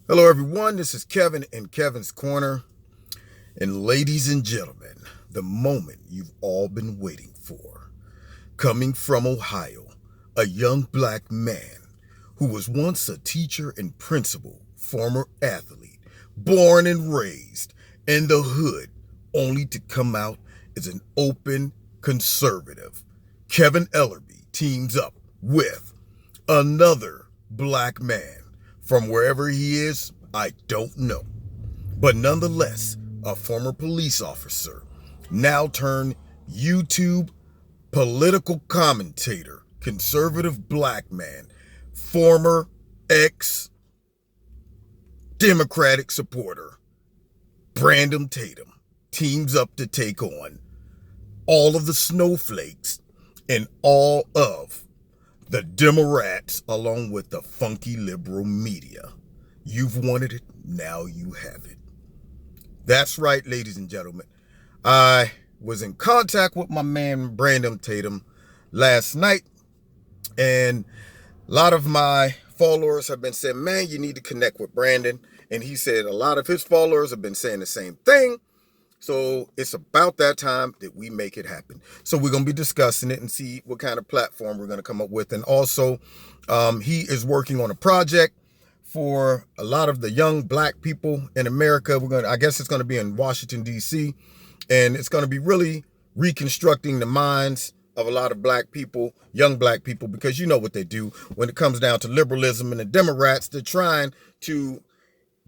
Hello, everyone. This is Kevin in Kevin's Corner. And ladies and gentlemen, the moment you've all been waiting for. Coming from Ohio, a young black man who was once a teacher and principal, former athlete, born and raised in the hood, only to come out as an open conservative. Kevin Ellerby teams up with another black man from wherever he is, I don't know. But nonetheless, a former police officer, now turned YouTube political commentator, conservative black man, former ex Democratic supporter, Brandon Tatum, teams up to take on all of the snowflakes and all of the Democrats along with the funky liberal media. You've wanted it, now you have it. That's right, ladies and gentlemen. I was in contact with my man Brandon Tatum last night, and a lot of my followers have been saying, man, you need to connect with Brandon. And he said a lot of his followers have been saying the same thing. So it's about that time that we make it happen. So we're going to be discussing it and see what kind of platform we're going to come up with. And also, he is working on a project for a lot of the young black people in America. I guess it's going to be in Washington, D.C. And it's going to be really reconstructing the minds of a lot of black people, young black people, because you know what they do when it comes down to liberalism and the Democrats. They're trying to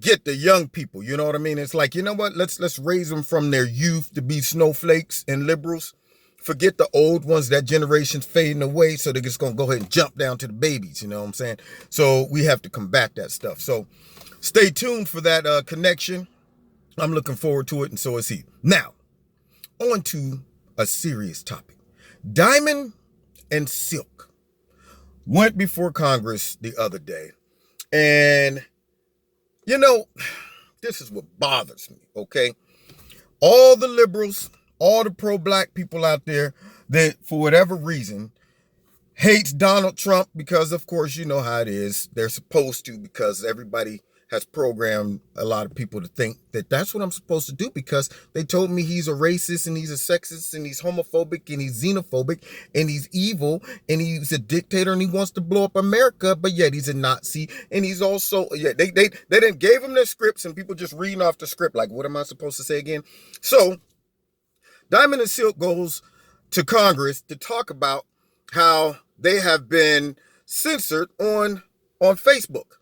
get the young people, you know what I mean? It's like, you know what? Let's raise them from their youth to be snowflakes and liberals. Forget the old ones, that generation's fading away, so they're just going to go ahead and jump down to the babies, you know what I'm saying? So we have to combat that stuff. So stay tuned for that connection. I'm looking forward to it, and so is he. Now, on to a serious topic. Diamond and Silk went before Congress the other day, and you know, this is what bothers me, okay? All the liberals, all the pro-black people out there that, for whatever reason, hates Donald Trump because, of course, you know how it is. They're supposed to, because everybody has programmed a lot of people to think that that's what I'm supposed to do because they told me he's a racist and he's a sexist and he's homophobic and he's xenophobic and he's evil and he's a dictator and he wants to blow up America, but yet he's a Nazi and he's also, they didn't gave him their scripts and people just reading off the script like, what am I supposed to say again? So Diamond and Silk goes to Congress to talk about how they have been censored on Facebook.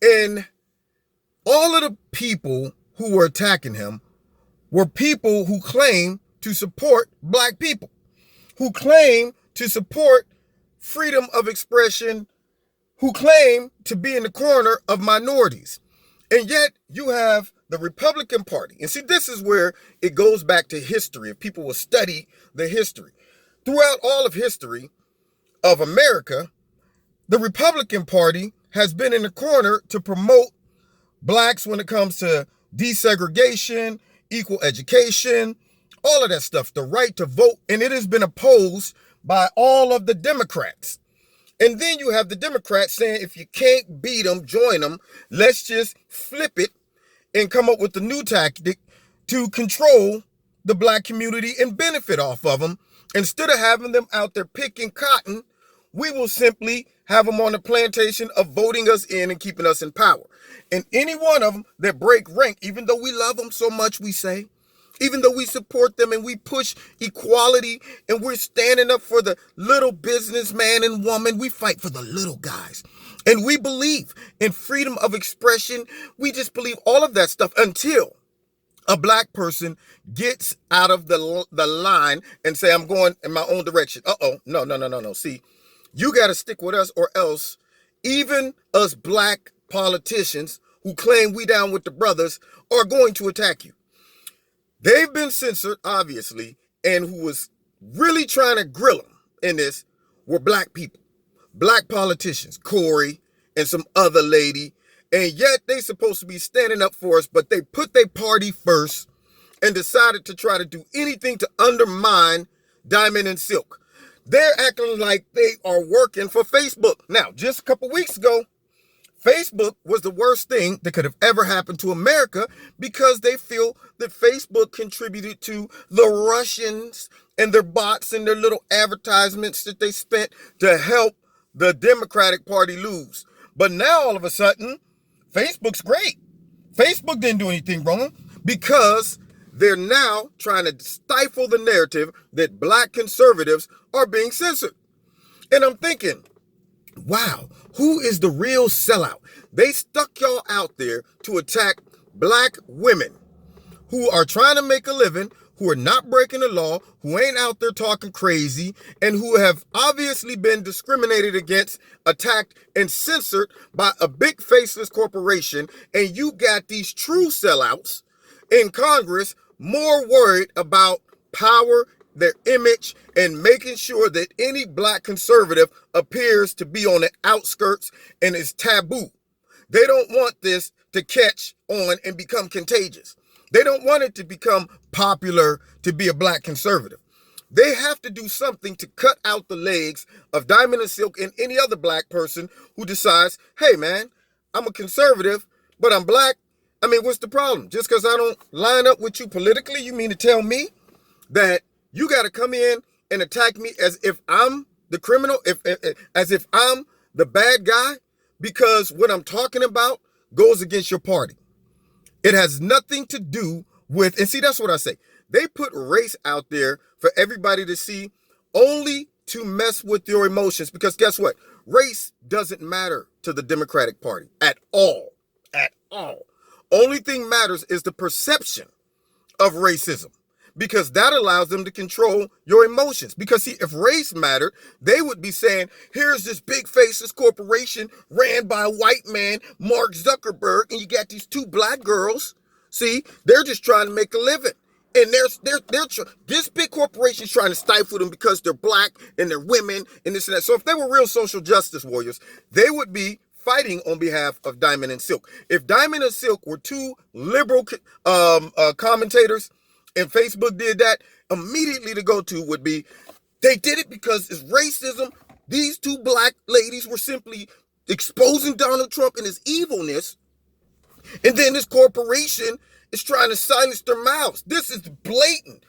And all of the people who were attacking him were people who claim to support black people, who claim to support freedom of expression, who claim to be in the corner of minorities. And yet you have the Republican Party. And see, this is where it goes back to history. If people will study the history. Throughout all of history of America, the Republican Party has been in the corner to promote blacks when it comes to desegregation, equal education, all of that stuff, the right to vote. And it has been opposed by all of the Democrats. And then you have the Democrats saying, if you can't beat them, join them. Let's just flip it and come up with a new tactic to control the black community and benefit off of them. Instead of having them out there picking cotton, we will simply have them on the plantation of voting us in and keeping us in power. And any one of them that break rank, even though we love them so much, we say, even though we support them and we push equality and we're standing up for the little businessman and woman, we fight for the little guys. And we believe in freedom of expression. We just believe all of that stuff until a black person gets out of the line and say, I'm going in my own direction. No. See, you got to stick with us or else even us black politicians who claim we down with the brothers are going to attack you. They've been censored, obviously, and who was really trying to grill them in this were black people, black politicians, Corey and some other lady, and yet they supposed to be standing up for us, but they put their party first and decided to try to do anything to undermine Diamond and Silk. They're acting like they are working for Facebook. Now, just a couple weeks ago, Facebook was the worst thing that could have ever happened to America because they feel that Facebook contributed to the Russians and their bots and their little advertisements that they spent to help the Democratic Party lose. But now all of a sudden, Facebook's great. Facebook didn't do anything wrong because they're now trying to stifle the narrative that black conservatives are being censored. And I'm thinking, wow, who is the real sellout? They stuck y'all out there to attack black women who are trying to make a living, who are not breaking the law, who ain't out there talking crazy, and who have obviously been discriminated against, attacked, and censored by a big faceless corporation. And you got these true sellouts in Congress more worried about power, their image, and making sure that any black conservative appears to be on the outskirts and is taboo. They don't want this to catch on and become contagious. They don't want it to become popular to be a black conservative. They have to do something to cut out the legs of Diamond and Silk and any other black person who decides, hey man, I'm a conservative, but I'm black. I mean, what's the problem? Just because I don't line up with you politically, you mean to tell me that you got to come in and attack me as if I'm the criminal, as if I'm the bad guy, because what I'm talking about goes against your party. It has nothing to do with, and see, that's what I say. They put race out there for everybody to see only to mess with your emotions, because guess what? Race doesn't matter to the Democratic Party at all. At all. Only thing matters is the perception of racism, because that allows them to control your emotions. Because see, if race mattered, they would be saying, here's this big faceless corporation ran by a white man, Mark Zuckerberg, and you got these two black girls. See, they're just trying to make a living. And this big corporation's trying to stifle them because they're black and they're women and this and that. So if they were real social justice warriors, they would be fighting on behalf of Diamond and Silk. If Diamond and Silk were two liberal commentators, and Facebook did that, immediately the go-to would be, they did it because it's racism. These two black ladies were simply exposing Donald Trump and his evilness. And then this corporation is trying to silence their mouths. This is blatant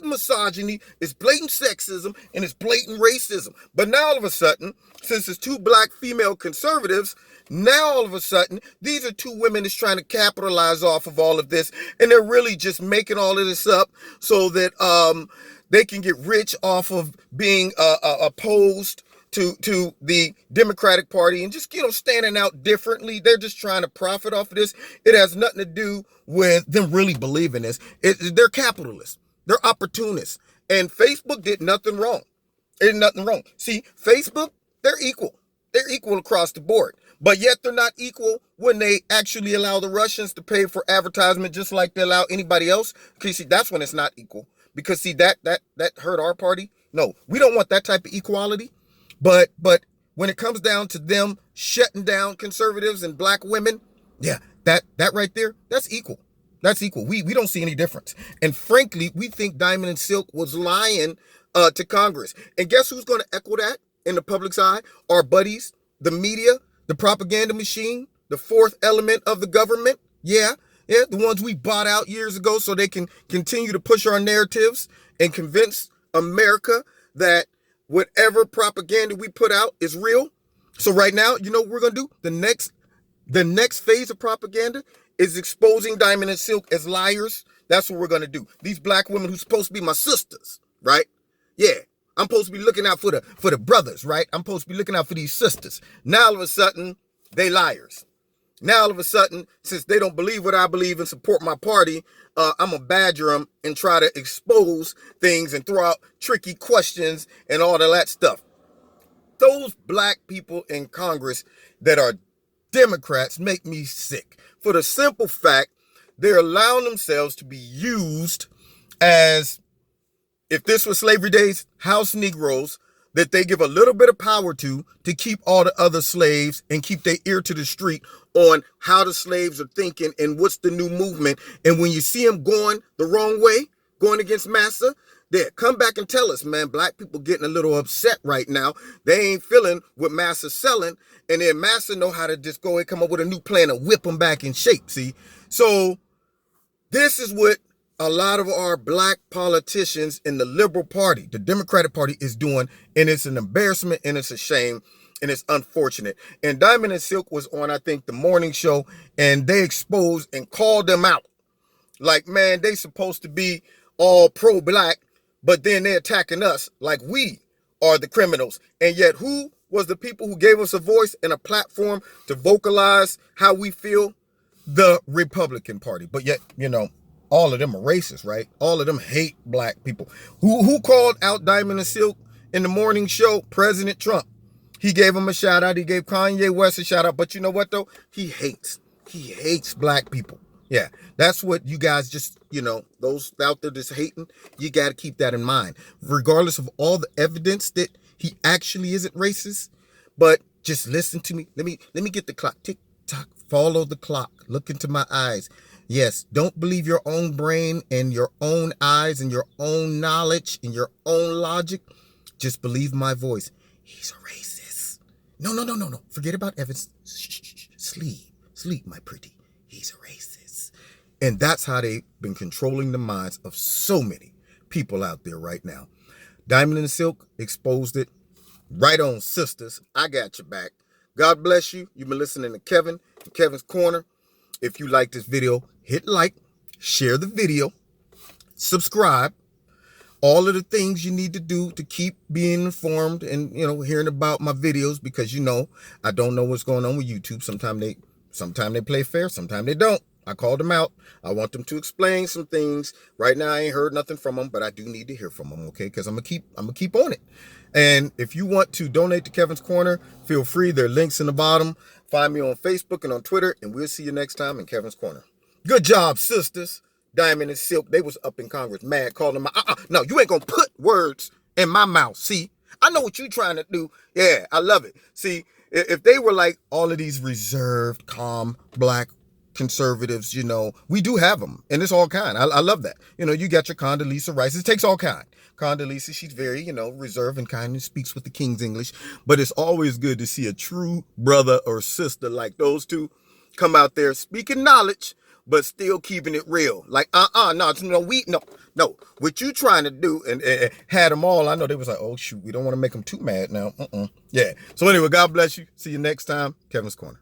misogyny, it's blatant sexism, and it's blatant racism. But now all of a sudden, since it's two black female conservatives, now all of a sudden, these are two women that's trying to capitalize off of all of this, and they're really just making all of this up so that they can get rich off of being opposed to the Democratic Party and just, standing out differently. They're just trying to profit off of this. It has nothing to do with them really believing this. They're capitalists. They're opportunists. And Facebook did nothing wrong. It did nothing wrong. See, Facebook, they're equal. They're equal across the board. But yet they're not equal when they actually allow the Russians to pay for advertisement just like they allow anybody else. Because see, that's when it's not equal. Because see, that hurt our party. No, we don't want that type of equality. But when it comes down to them shutting down conservatives and black women, yeah, that right there, that's equal. That's equal. We don't see any difference. And frankly, we think Diamond and Silk was lying to Congress. And guess who's going to echo that in the public's eye? Our buddies, the media, the propaganda machine, the fourth element of the government. Yeah, the ones we bought out years ago so they can continue to push our narratives and convince America that whatever propaganda we put out is real. So right now, you know what we're going to do? The next phase of propaganda is exposing Diamond and Silk as liars. That's what we're going to do. These black women who's supposed to be my sisters, right? Yeah, I'm supposed to be looking out for the brothers, right? I'm supposed to be looking out for these sisters. Now all of a sudden, they liars. Now all of a sudden, since they don't believe what I believe and support my party, I'm going to badger them and try to expose things and throw out tricky questions and all of that stuff. Those black people in Congress that are Democrats make me sick. For the simple fact, they're allowing themselves to be used as, if this was slavery days, house Negroes that they give a little bit of power to keep all the other slaves and keep their ear to the street on how the slaves are thinking and what's the new movement. And when you see them going the wrong way, going against massa, There, come back and tell us, man. Black people getting a little upset right now. They ain't feeling what Massa's selling, and then Massa know how to just go and come up with a new plan and whip them back in shape, see? So this is what a lot of our black politicians in the Liberal Party, the Democratic Party, is doing, and it's an embarrassment, and it's a shame, and it's unfortunate. And Diamond and Silk was on, I think, the morning show, and they exposed and called them out. Like, man, they supposed to be all pro-black, but then they're attacking us like we are the criminals. And yet who was the people who gave us a voice and a platform to vocalize how we feel? The Republican Party. But yet, you know, all of them are racist, right? All of them hate black people. Who called out Diamond and Silk in the morning show? President Trump. He gave him a shout out. He gave Kanye West a shout out. But you know what, though? He hates black people. Yeah, that's what you guys just, you know, those out there just hating, you got to keep that in mind. Regardless of all the evidence that he actually isn't racist, but just listen to me. Let me get the clock. Tick tock. Follow the clock. Look into my eyes. Yes, don't believe your own brain and your own eyes and your own knowledge and your own logic. Just believe my voice. He's a racist. No. Forget about evidence. Shh. Sleep, my pretty. He's a racist. And that's how they've been controlling the minds of so many people out there right now. Diamond and Silk exposed it. Right on, sisters. I got your back. God bless you. You've been listening to Kevin in Kevin's Corner. If you like this video, hit like, share the video, subscribe. All of the things you need to do to keep being informed and, you know, hearing about my videos, because, you know, I don't know what's going on with YouTube. Sometimes they play fair, sometimes they don't. I called them out. I want them to explain some things. Right now, I ain't heard nothing from them, but I do need to hear from them, okay? Because I'm gonna keep on it. And if you want to donate to Kevin's Corner, feel free. There are links in the bottom. Find me on Facebook and on Twitter, and we'll see you next time in Kevin's Corner. Good job, sisters. Diamond and Silk, they was up in Congress mad, calling them out. No, you ain't gonna put words in my mouth. See, I know what you trying to do. Yeah, I love it. See, if they were like all of these reserved, calm, black conservatives, you know, we do have them, and it's all kind. I love that. You know, you got your Condoleezza Rice. It takes all kind. Condoleezza, she's very, you know, reserved and kind and speaks with the King's English, but it's always good to see a true brother or sister like those two come out there speaking knowledge, but still keeping it real. Like, no. What you trying to do, and had them all, I know they was like, oh, shoot, we don't want to make them too mad now. Yeah. So anyway, God bless you. See you next time. Kevin's Corner.